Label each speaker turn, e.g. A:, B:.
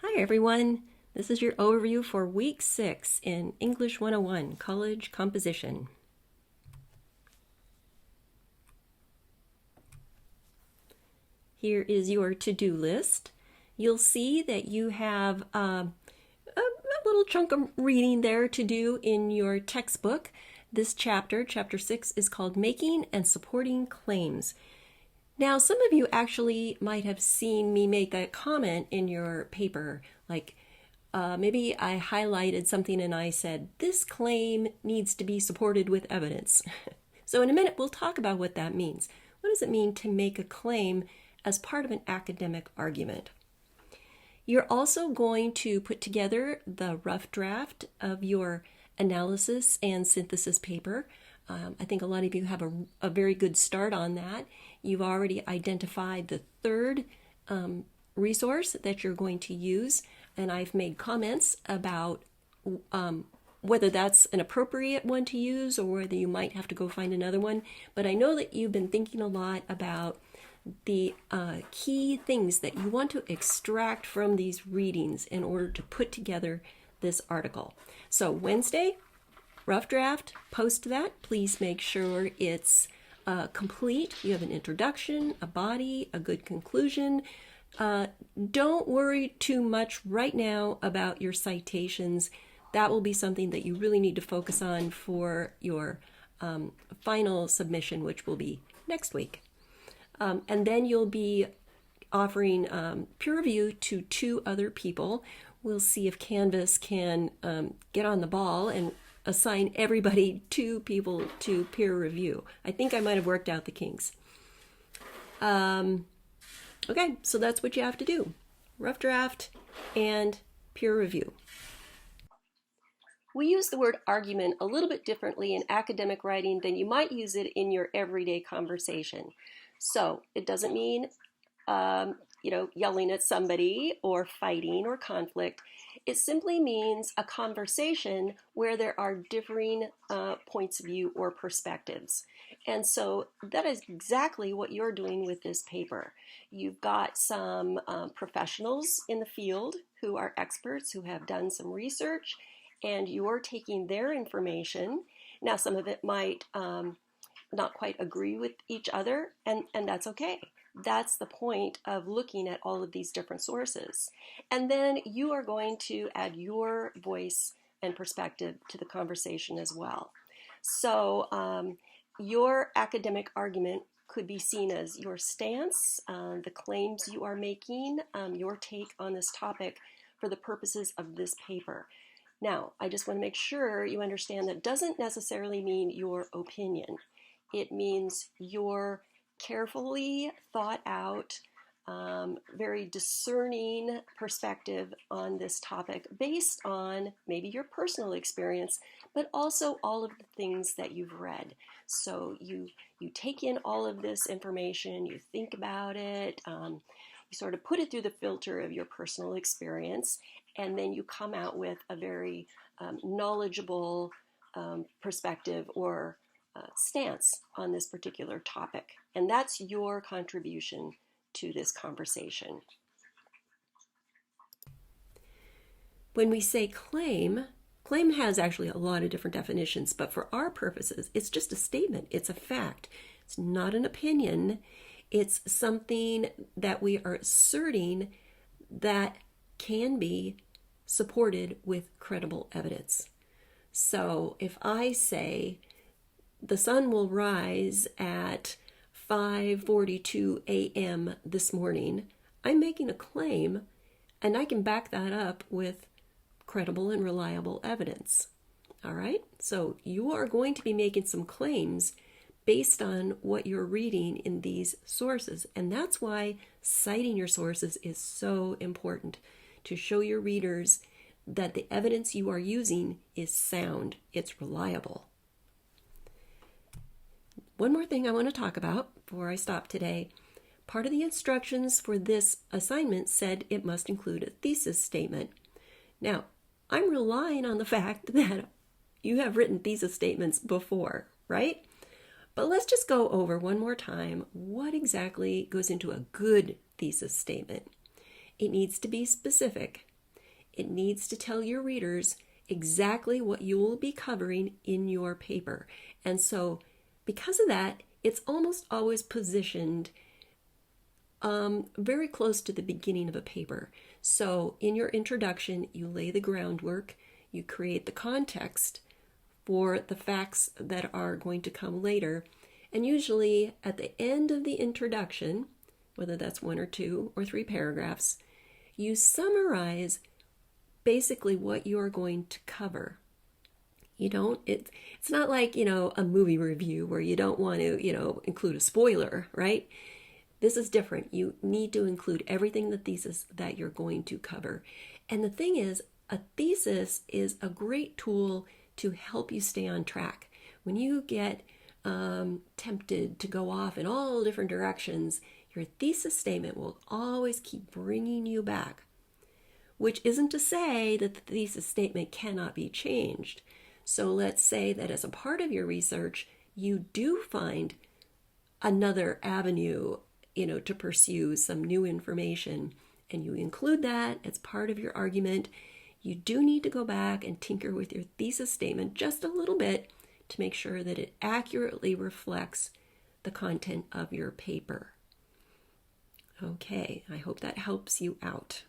A: Hi everyone, this is your overview for week 6 in English 101, College Composition. Here is your to-do list. You'll see that you have a little chunk of reading there to do in your textbook. This chapter 6, is called Making and Supporting Claims. Now, some of you actually might have seen me make a comment in your paper, like maybe I highlighted something and I said, this claim needs to be supported with evidence. So in a minute, we'll talk about what that means. What does it mean to make a claim as part of an academic argument? You're also going to put together the rough draft of your analysis and synthesis paper. I think a lot of you have a very good start on that. You've already identified the third resource that you're going to use, and I've made comments about whether that's an appropriate one to use or whether you might have to go find another one. But I know that you've been thinking a lot about the key things that you want to extract from these readings in order to put together this article. So Wednesday, rough draft, post that. Please make sure it's complete. You have an introduction, a body, a good conclusion. Don't worry too much right now about your citations. That will be something that you really need to focus on for your final submission, which will be next week. And then you'll be offering peer review to 2 other people. We'll see if Canvas can get on the ball and assign everybody 2 people to peer review. I think I might have worked out the kinks. Okay, so that's what you have to do. Rough draft and peer review. We use the word argument a little bit differently in academic writing than you might use it in your everyday conversation. So it doesn't mean, yelling at somebody or fighting or conflict. It simply means a conversation where there are differing points of view or perspectives. And so that is exactly what you're doing with this paper. You've got some professionals in the field who are experts who have done some research, and you're taking their information. Now, some of it might not quite agree with each other, and that's okay. That's the point of looking at all of these different sources. And then you are going to add your voice and perspective to the conversation as well. So your academic argument could be seen as your stance, the claims you are making, your take on this topic for the purposes of this paper. Now, I just want to make sure you understand that doesn't necessarily mean your opinion. It means your carefully thought out, very discerning perspective on this topic based on maybe your personal experience, but also all of the things that you've read. So you take in all of this information, you think about it, you sort of put it through the filter of your personal experience, and then you come out with a very knowledgeable perspective or stance on this particular topic. And that's your contribution to this conversation. When we say claim has actually a lot of different definitions, but for our purposes, it's just a statement. It's a fact. It's not an opinion. It's something that we are asserting that can be supported with credible evidence. So if I say the sun will rise at 5:42 a.m. this morning, I'm making a claim, and I can back that up with credible and reliable evidence. All right? So you are going to be making some claims based on what you're reading in these sources. And that's why citing your sources is so important, to show your readers that the evidence you are using is sound, it's reliable. One more thing I want to talk about before I stop today. Part of the instructions for this assignment said it must include a thesis statement. Now, I'm relying on the fact that you have written thesis statements before, right? But let's just go over one more time what exactly goes into a good thesis statement. It needs to be specific. It needs to tell your readers exactly what you will be covering in your paper. And so because of that, it's almost always positioned very close to the beginning of a paper. So in your introduction, you lay the groundwork, you create the context for the facts that are going to come later. And usually at the end of the introduction, whether that's 1 or 2 or 3 paragraphs, you summarize basically what you are going to cover. It's not like, a movie review where you don't want to, include a spoiler, right? This is different. You need to include everything in the thesis that you're going to cover. And the thing is, a thesis is a great tool to help you stay on track. When you get tempted to go off in all different directions, your thesis statement will always keep bringing you back, which isn't to say that the thesis statement cannot be changed. So let's say that as a part of your research, you do find another avenue, to pursue some new information, and you include that as part of your argument. You do need to go back and tinker with your thesis statement just a little bit to make sure that it accurately reflects the content of your paper. Okay, I hope that helps you out.